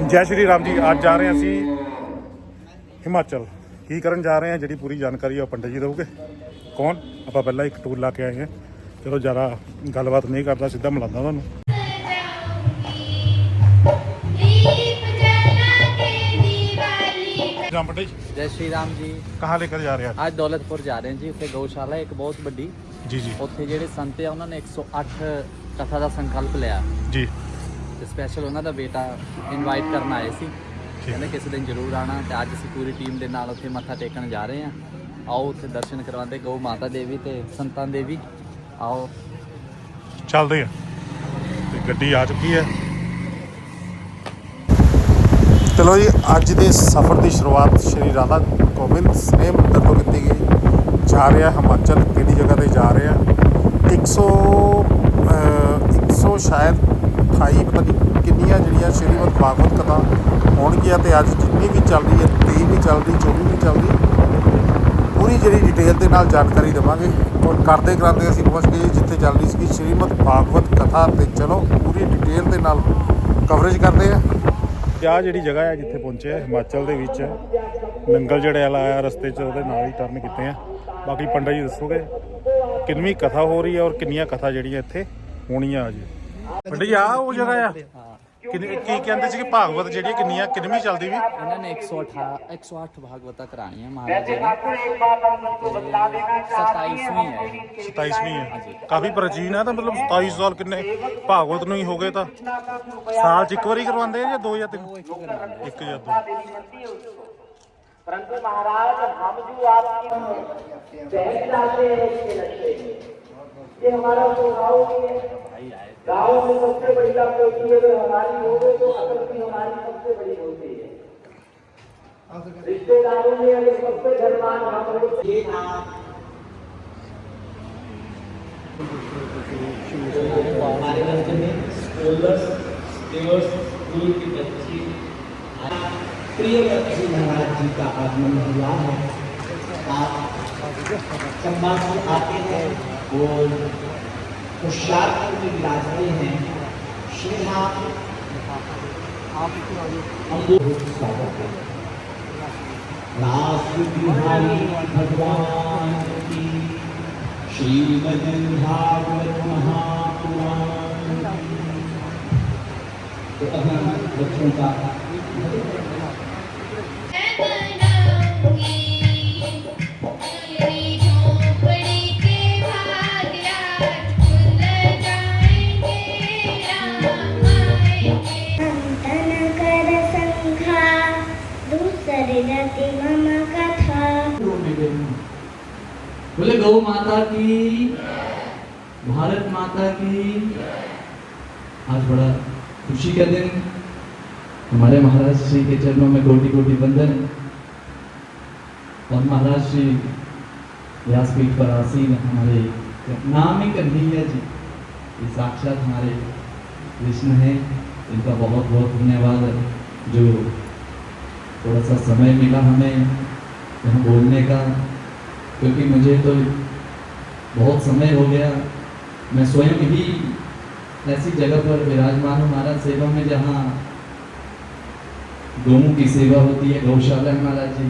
जय श्री राम जी। आज जा रहे हैं ਅਸੀਂ ਹਿਮਾਚਲ। ਕੀ ਕਰਨ ਜਾ ਰਹੇ ਹਾਂ ਜਿਹੜੀ ਪੂਰੀ ਜਾਣਕਾਰੀ ਆ ਪੰਡਿਤ ਜੀ ਦੇਉਗੇ। ਕੌਣ ਆਪਾਂ ਪਹਿਲਾਂ ਇੱਕ ਟੂਰ ਲਾ ਕੇ ਆਏ ਹਾਂ। ਚਲੋ ਜ਼ਿਆਦਾ ਗੱਲਬਾਤ ਨਹੀਂ ਕਰਦਾ, ਸਿੱਧਾ ਮਿਲਾਉਂਦਾ ਤੁਹਾਨੂੰ। राम पंडित जी, जय श्री राम जी। कहाँ लेकर जा रहे हैं आज दौलतपुर जा रहे हैं जी। उत्थे गौशाला एक बहुत बड़ी जी जी उत्थे ਜਿਹੜੇ ਸੰਤ ਆ ਉਹਨਾਂ ਨੇ 108 ਕਥਾ ਦਾ ਸੰਕਲਪ ਲਿਆ जी। ਤੇ ਸਪੈਸ਼ਲ ਉਹਨਾਂ ਦਾ ਬੇਟਾ ਇਨਵਾਈਟ ਕਰਨ ਆਏ ਸੀ, ਕਹਿੰਦੇ ਕਿਸੇ ਦਿਨ ਜ਼ਰੂਰ ਆਣਾ। ਤੇ ਅੱਜ ਅਸੀਂ ਪੂਰੀ ਟੀਮ ਦੇ ਨਾਲ ਉੱਥੇ ਮੱਥਾ ਟੇਕਣ ਜਾ ਰਹੇ ਹਾਂ। ਆਓ ਉੱਥੇ ਦਰਸ਼ਨ ਕਰਵਾਉਂਦੇ ਗਊ ਮਾਤਾ ਦੇ ਵੀ ਤੇ ਸੰਤਾਂ ਦੇ ਵੀ। ਆਓ ਚੱਲਦੇ ਆ ਤੇ ਗੱਡੀ ਆ ਚੁੱਕੀ ਹੈ। ਚਲੋ ਜੀ, ਅੱਜ ਦੇ ਸਫ਼ਰ ਦੀ ਸ਼ੁਰੂਆਤ ਸ਼੍ਰੀ ਰਾਧਾ ਗੋਬਿੰਦ ਸਨੇਹ ਮੰਦਰ ਤੋਂ ਕੀਤੀ ਗਈ। ਜਾ ਰਿਹਾ ਹਿਮਾਚਲ, ਕਿਹੜੀ ਜਗ੍ਹਾ ਤੇ ਜਾ ਰਹੇ ਆ? 100 ਸ਼ਾਇਦ 28 ਪਤਾ ਨਹੀਂ ਕਿੰਨੀਆਂ ਜਿਹੜੀਆਂ ਸ਼੍ਰੀਮਦ ਭਾਗਵਤ ਕਥਾ ਹੋਣਗੀਆਂ। ਤੇ ਅੱਜ ਜਿੰਨੀ ਵੀ ਚੱਲ ਰਹੀ ਹੈ, 23 ਵੀ ਚੱਲ ਰਹੀ, 24 ਵੀ ਚੱਲ ਰਹੀ, ਪੂਰੀ ਜਿਹੜੀ ਡਿਟੇਲ ਦੇ ਨਾਲ ਜਾਣਕਾਰੀ ਦੇਵਾਂਗੇ। ਔਰ ਕਰਦੇ ਅਸੀਂ ਪਹੁੰਚ ਗਏ ਜਿੱਥੇ ਚੱਲ ਰਹੀ ਸੀ ਸ਼੍ਰੀਮਦ ਭਾਗਵਤ ਕਥਾ। ਤੇ ਚਲੋ ਪੂਰੀ ਡਿਟੇਲ ਦੇ ਨਾਲ ਕਵਰੇਜ ਕਰਦੇ ਆ। ਆਹ ਜਿਹੜੀ ਜਗ੍ਹਾ ਹੈ ਜਿੱਥੇ ਪਹੁੰਚੇ ਆ ਹਿਮਾਚਲ ਦੇ ਵਿੱਚ, ਨੰਗਲ ਜਿਹੜਾ ਵਾਲਾ ਆਇਆ ਰਸਤੇ 'ਚ, ਉਹਦੇ ਨਾਲ ਹੀ ਟਰਨ ਕੀਤੇ ਆ। ਬਾਕੀ ਪੰਡਿਤ ਜੀ ਦੱਸੋਗੇ ਕਿੰਨੀ ਕਥਾ ਹੋ ਰਹੀ ਹੈ ਔਰ ਕਿੰਨੀਆਂ ਕਥਾ ਜਿਹੜੀਆਂ ਇੱਥੇ ਹੋਣੀਆਂ। ਅੱਜ ਪੰਡਿਤ ਜੀ ਆਹ ਉਹ ਜਗ੍ਹਾ ਆ, ਕੀ ਕਹਿੰਦੇ ਸੀ ਕਿ ਭਾਗਵਤ ਜਿਹੜੀ ਕਿੰਨੀਆਂ ਕਿੰਨਵੀਂ ਚੱਲਦੀ ਵੀ? ਇਹਨਾਂ ਨੇ 108 ਭਾਗਵਤਾਂ ਕਰਾਣੀਆਂ ਮਹਾਰਾਜ ਜੀ ਨੇ। 27ਵੀਂ ਹੈ 27ਵੀਂ ਹੈ। ਕਾਫੀ ਪ੍ਰਾਚੀਨ ਹੈ। ਤਾਂ ਮਤਲਬ 27 ਸਾਲ ਕਿੰਨੇ ਭਾਗਵਤ ਨੂੰ ਹੀ ਹੋ ਗਏ। ਤਾਂ ਸਾਲ 'ਚ ਇੱਕ ਵਾਰੀ ਕਰਵਾਉਂਦੇ ਆ ਜਾਂ ਦੋ ਜਾਂ ਤਿੰਨ? ਇੱਕ ਜਾਂ ਦੋ। परंतु महाराज हम जो आपकी बहन चाहते हैं इसके नशे ये हमारा तो गाँव में सबसे बड़ी बात होती है। अगर हमारी हो गई तो अकल की हमारी सबसे बड़ी होती है। रिश्तेदारों में अगर सबसे धनवान हम लोग ये हमारे राज्य में स्कूलर्स स्कूल की बच्ची प्रियव्रत जी महाराज जी का आगमन हुआ है। आप चंबा से आते हैं और होशियारपुर में विराजते हैं। श्री राम स्वागत है। रास बिहारी भगवान की श्रीमद् भागवत महापुराण। तो अब हम बच्चों का बोले गौ माता की, भारत माता की। आज बड़ा खुशी का दिन। हमारे महाराज श्री के चरणों में कोटि कोटि वंदन। और महाराज श्री व्यासपीठ पर आसीन हमारे नामी कन्हैया जी, ये साक्षात हमारे कृष्ण हैं। इनका बहुत बहुत धन्यवाद जो थोड़ा सा समय मिला हमें यहाँ बोलने का, क्योंकि मुझे तो बहुत समय हो गया। मैं स्वयं ही ऐसी जगह पर विराजमान हूँ महाराज सेवा में जहाँ गौओं की सेवा होती है, गौशाला है महाराज जी।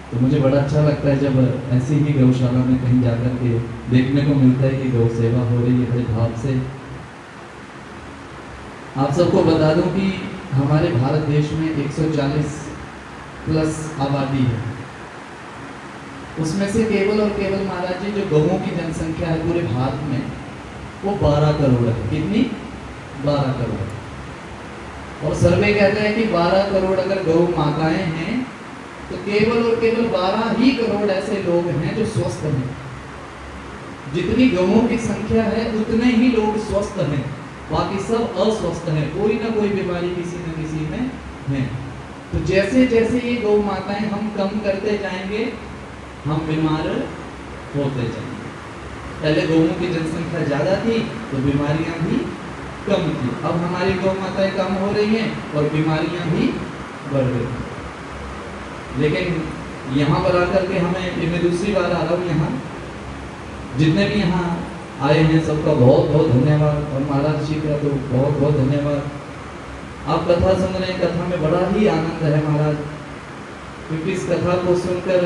तो मुझे बड़ा अच्छा लगता है जब ऐसी ही गौशाला में कहीं जाकर के देखने को मिलता है कि गौ सेवा हो रही है बड़े भाव से। आप सबको बता दूं कि हमारे भारत देश में 140 प्लस आबादी है। उसमें से केवल और केवल महाराज जी जो गौओं की जनसंख्या है पूरे भारत में वो 12 करोड़ है। कितनी? 12 करोड़। और सर्वे कहते हैं कि 12 करोड़ अगर गौ माताएं हैं तो केवल और केवल 12 ही करोड़ ऐसे लोग हैं जो स्वस्थ हैं। जितनी गौओं की संख्या है उतने ही लोग स्वस्थ हैं, बाकी सब अस्वस्थ हैं। कोई ना कोई बीमारी किसी न किसी में है। तो जैसे जैसे ये गौ माताएं हम कम करते जाएंगे हम बीमार होते जाएंगे। पहले गौओं की जनसंख्या ज़्यादा थी तो बीमारियां भी कम थी। अब हमारी गौ माताएं कम हो रही हैं और बीमारियां भी बढ़ रही हैं। लेकिन यहाँ पर आकर के हमें, मैं दूसरी बार आ रहा हूँ यहाँ, जितने भी यहाँ आए हैं सबका बहुत बहुत धन्यवाद। और महाराज जी का तो बहुत बहुत धन्यवाद। आप कथा सुन रहे हैं, कथा में बड़ा ही आनंद है महाराज, क्योंकि इस कथा को सुनकर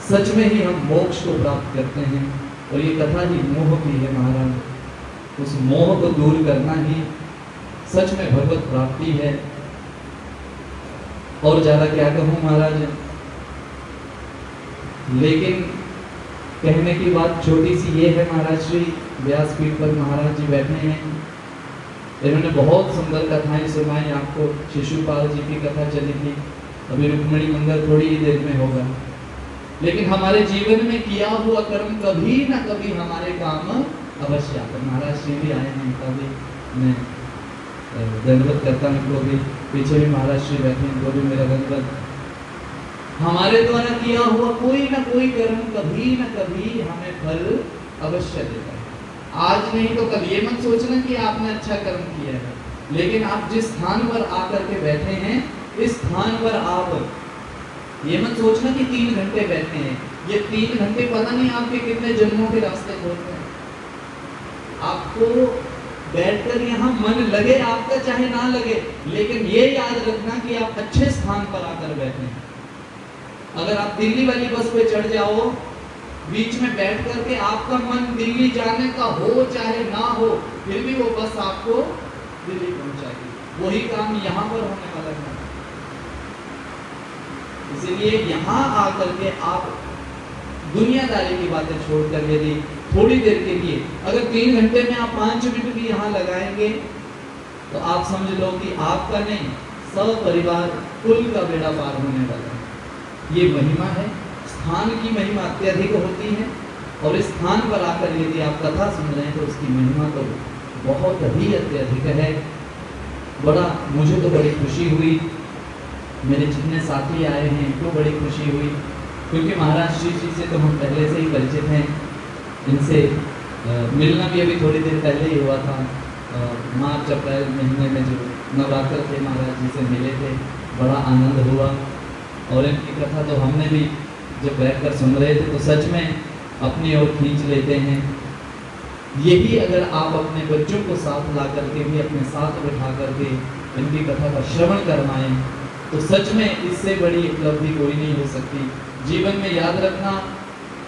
सच में ही हम मोक्ष को प्राप्त करते हैं। और ये कथा ही मोह की है महाराज, उस मोह को दूर करना ही सच में भगवत प्राप्ति है। और ज्यादा क्या कहूं महाराज, लेकिन कहने की बात छोटी सी ये है महाराज, श्री व्यासपीठ पर महाराज जी बैठे हैं, इन्होंने बहुत सुंदर कथाएं सुनाई आपको। शिशुपाल जी की कथा चली थी, अभी रुक्मिणी मंगल थोड़ी ही देर में होगा। लेकिन हमारे जीवन में किया हुआ कर्म कभी ना कभी हमारे काम अवश्य आता है। महाराज श्री भी आए हैं, इनका भी मैं दंडवत करता हूँ, इनको भी, पीछे भी महाराज श्री बैठे हैं, इनको भी मेरा दंडवत। हमारे द्वारा किया हुआ कोई ना कोई कर्म कभी ना कभी हमें फल अवश्य देता है। आज नहीं तो कल, ये मत सोचना कि आपने अच्छा कर्म किया है, लेकिन आप जिस स्थान पर आकर के बैठे हैं, इस स्थान पर आप ये मत सोचना कि 3 घंटे बैठे हैं, ये 3 घंटे पता नहीं आपके कितने जन्मों के रास्ते खोलते हैं। आपको बैठकर यहाँ मन लगे आपका चाहे ना लगे, लेकिन ये याद रखना कि आप अच्छे स्थान पर आकर बैठे हैं। अगर आप दिल्ली वाली बस पे चढ़ जाओ, बीच में बैठ करके आपका मन दिल्ली जाने का हो चाहे ना हो, फिर भी वो बस आपको दिल्ली पहुंचाएगी। वही काम यहाँ पर होने वाला है। इसलिए यहाँ आकर के आप दुनियादारी की बातें छोड़कर यदि थोड़ी देर के लिए, अगर 3 घंटे में आप 5 मिनट भी यहाँ लगाएंगे, तो आप समझ लो कि आपका नहीं, सब परिवार कुल का बेड़ा पार होने वाला है। ये महिमा है, स्थान की महिमा अत्यधिक होती है। और इस स्थान पर आकर यदि आप कथा सुन रहे हैं तो उसकी महिमा तो बहुत ही अत्यधिक है। बड़ा, मुझे तो बड़ी खुशी हुई, मेरे जितने साथी आए हैं इनको बड़ी खुशी हुई, क्योंकि महाराज श्री जी से तो हम पहले से ही परिचित हैं। इनसे मिलना भी अभी थोड़ी देर पहले ही हुआ था, मार्च अप्रैल महीने में जो नवरात्र थे महाराज जी से मिले थे, बड़ा आनंद हुआ। और इनकी कथा तो हमने भी जब बैठकर सुन रहे थे तो सच में अपनी ओर खींच लेते हैं। यही अगर आप अपने बच्चों को साथ ला करके भी अपने साथ बिठा करके इनकी कथा का श्रवण करवाएं, तो सच में इससे बड़ी उपलब्धि कोई नहीं हो सकती। जीवन में याद रखना,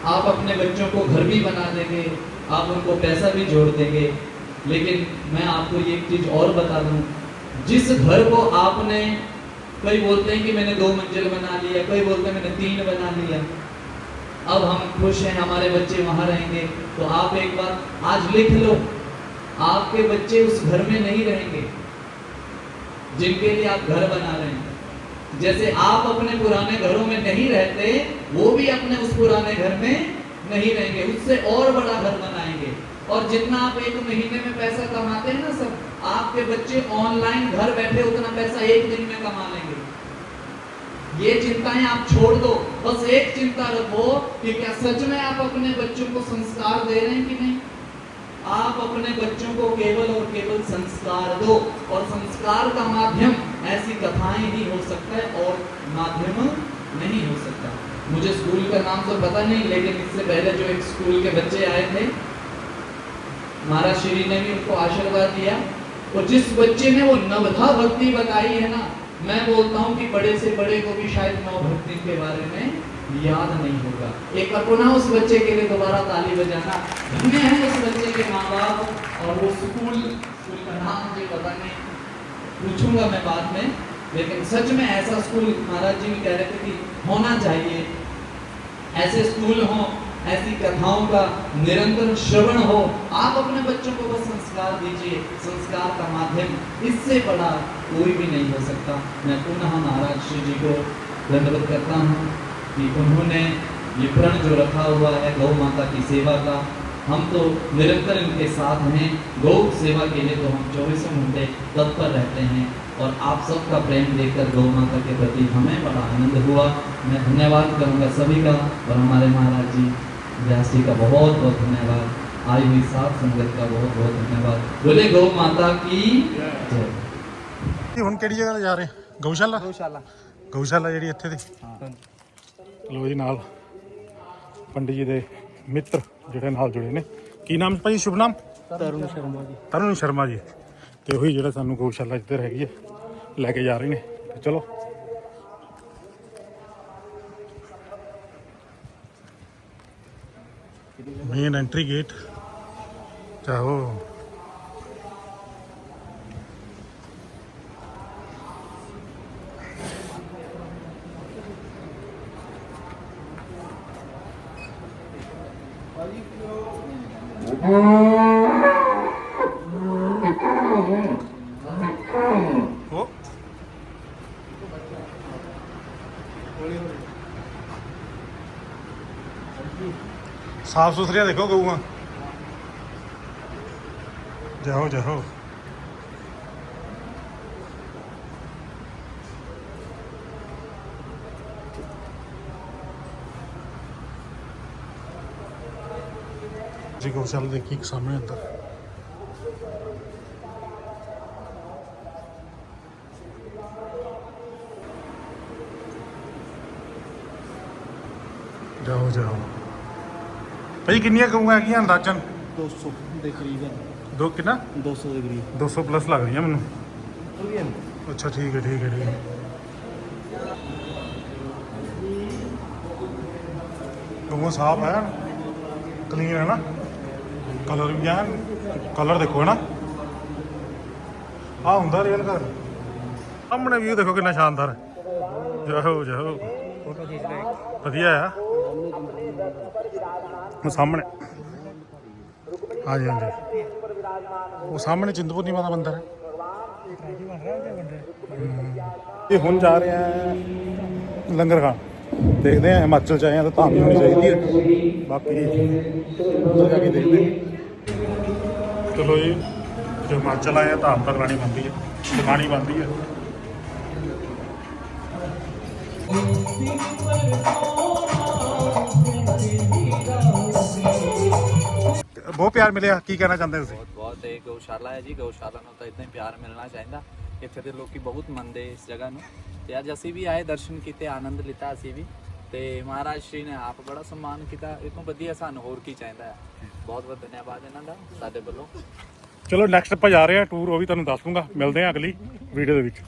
आप अपने बच्चों को घर भी बना देंगे, आप उनको पैसा भी जोड़ देंगे, लेकिन मैं आपको ये एक चीज़ और बता दूं, जिस घर को आपने, कई बोलते हैं कि मैंने 2 मंजिल बना लिया, कई बोलते हैं मैंने 3 बना लिया, अब हम खुश हैं, हमारे बच्चे वहाँ रहेंगे, तो आप एक बात आज लिख लो, आपके बच्चे उस घर में नहीं रहेंगे जिनके लिए आप घर बना रहे हैं। जैसे आप अपने पुराने घरों में नहीं रहते, वो भी अपने उस पुराने घर में नहीं रहेंगे, उससे और बड़ा घर बनाएंगे। और जितना आप 1 महीने में पैसा कमाते हैं ना सब, आपके बच्चे ऑनलाइन घर बैठे उतना पैसा 1 दिन में कमा लेंगे। ये चिंताएं आप छोड़ दो, बस एक चिंता रखो कि क्या सच में आप अपने बच्चों को संस्कार दे रहे हैं कि नहीं। आप अपने बच्चों को केवल और केवल संस्कार दो, और संस्कार का माध्यम ऐसी कथाएं ही हो सकता है और माध्यम नहीं हो सकता। मुझे स्कूल का नाम तो पता नहीं, लेकिन इससे पहले जो एक स्कूल के बच्चे आए थे, महाराज श्री ने भी उनको आशीर्वाद दिया, और जिस बच्चे ने वो नवधा भक्ति बताई है ना, मैं बोलता हूँ कि बड़े से बड़े को भी शायद नव भक्ति के बारे में याद नहीं होगा। एक बार पुनः उस बच्चे के लिए दोबारा ताली बजाना। धन्य है उस बच्चे के माँ बाप, और वो स्कूल का नाम मुझे पता नहीं, पूछूंगा मैं बाद में, लेकिन सच में ऐसा स्कूल महाराज जी भी कह रहे थे कि होना चाहिए। ऐसे स्कूल हों, ऐसी कथाओं का निरंतर श्रवण हो। आप अपने बच्चों को बस संस्कार दीजिए, संस्कार का माध्यम इससे बड़ा कोई भी नहीं हो सकता। मैं पुनः महाराज श्री जी को धन्यवाद करता हूँ कि उन्होंने ये प्रण जो रखा हुआ है गौ माता की सेवा का, हम तो निरंतर इनके साथ हैं। गौ सेवा के लिए तो हम 24 घंटे तत्पर रहते हैं, और आप सबका प्रेम देखकर गौ माता के प्रति हमें बड़ा आनंद हुआ। मैं धन्यवाद करूंगा सभी का, और हमारे महाराज जी व्यास जी का बहुत बहुत धन्यवाद, आई हुई साथ संगत का बहुत बहुत धन्यवाद। बोले गौ माता की जय। ਹੁਣ ਕਿਹੜੀ ਜਗ੍ਹਾ ਜਾ ਰਹੇ ਗਊਸ਼ਾਲਾ ਗਊਸ਼ਾਲਾ ਜਿਹੜੀ ਇੱਥੇ ਦੀ ਲੋ ਜੀ ਨਾਲ ਪੰਡਿਤ ਜੀ ਦੇ ਮਿੱਤਰ ਜਿਹੜੇ ਨਾਲ ਜੁੜੇ ਨੇ। ਕੀ ਨਾਮ ਭਾਈ? ਸ਼ੁਭ ਨਾਮ? ਤਰੁਣ ਸ਼ਰਮਾ ਜੀ। ਤਰੁਣ ਸ਼ਰਮਾ ਜੀ, ਤੇ ਉਹੀ ਜਿਹੜਾ ਸਾਨੂੰ ਗਊਸ਼ਾਲਾ ਜਿੱਧਰ ਹੈਗੀ ਹੈ ਲੈ ਕੇ ਜਾ ਰਹੇ ਨੇ। ਤੇ ਚਲੋ ਮੇਨ ਐਂਟਰੀ ਗੇਟ ਚਾਹੋ ਉਹ ਸਾਫ ਸੁਥਰੀਆਂ ਦੇਖੋ ਗਊਆਂ। ਜਾਓ ਜਾਓ जी गौशाला देखिए एक सामने अंदर जाओ जाओ भाई किन्नियां गऊं है अंदाजन 200 ਦੇ ਕਰੀਬਨ दो कितना 200 ਦੇ ਕਰੀਬ 200 प्लस लग रही है मैनू। अच्छा ठीक है ठीक है ठीक है। गऊं साफ है क्लीन है ना कलर भी है कलर देखो है ना आ ਹੁੰਦਾ ਰੀਅਲ ਘਰ ਸਾਹਮਣੇ ਵੀਊ ਦੇਖੋ ਕਿੰਨਾ ਸ਼ਾਨਦਾਰ ਹੈ। ਜਾਓ ਜਾਓ ਫੋਟੋ ਖਿੱਚ ਰਹੇ ਵਧੀਆ ਆ ਉਹ ਸਾਹਮਣੇ ਹਾਂਜੀ ਹਾਂਜੀ ਉਹ ਸਾਹਮਣੇ ਚਿੰਤਪੁਰਨੀ ਮਾਤਾ ਮੰਦਿਰ ਹੈ। ਇਹ ਹੁਣ ਜਾ ਰਹੇ ਆ ਲੰਗਰ ਖਾਣ ਦੇਖਦੇ ਆ ਹਿਮਾਚਲ ਚ ਆਏ ਆ ਤਾਂ ਧਾਮ ਹੀ ਹੋਣੀ ਚਾਹੀਦੀ ਹੈ ਬਾਕੀ ਉੱਧਰ ਜਾ ਕੇ ਦੇਖਦੇ ਹਾਂ। ਚਲੋ ਜੀ ਜੋ ਹਿਮਾਚਲ ਆਏ ਆ ਧਾਮ ਤਾਂ ਲਾਣੀ ਬਣਦੀ ਹੈ ਦਿਖਾਣੀ ਬਣਦੀ ਹੈ। ਬਹੁਤ ਪਿਆਰ ਮਿਲਿਆ ਕੀ ਕਹਿਣਾ ਚਾਹੁੰਦੇ ਤੁਸੀਂ? ਬਹੁਤ ਇਹ ਗਊਸ਼ਾਲਾ ਹੈ ਜੀ। ਗਊਸ਼ਾਲਾ ਨੂੰ ਤਾਂ ਇਦਾਂ ਹੀ ਪਿਆਰ ਮਿਲਣਾ ਚਾਹੀਦਾ। ਇੱਥੇ ਦੇ ਲੋਕੀ ਬਹੁਤ ਮੰਨਦੇ ਇਸ ਜਗ੍ਹਾ ਨੂੰ ਤੇ ਅੱਜ ਅਸੀਂ ਵੀ ਆਏ ਦਰਸ਼ਨ ਕੀਤੇ ਆਨੰਦ ਲਿੱਤਾ ਅਸੀਂ ਵੀ ਤੇ ਮਹਾਰਾਜ ਸ਼੍ਰੀ ਨੇ ਆਪ ਬੜਾ ਸਨਮਾਨ ਕੀਤਾ। ਇਹ ਤੋਂ ਵਧੀਆ ਸਾਨੂੰ ਹੋਰ ਕੀ ਚਾਹੀਦਾ ਹੈ। ਬਹੁਤ ਬਹੁਤ ਧੰਨਵਾਦ ਇਹਨਾਂ ਦਾ ਸਾਡੇ ਵੱਲੋਂ। ਚਲੋ ਨੈਕਸਟ ਆਪਾਂ ਜਾ ਰਹੇ ਹਾਂ ਟੂਰ ਉਹ ਵੀ ਤੁਹਾਨੂੰ ਦੱਸ ਦੂੰਗਾ। ਮਿਲਦੇ ਹਾਂ ਅਗਲੀ ਵੀਡੀਓ ਦੇ ਵਿੱਚ।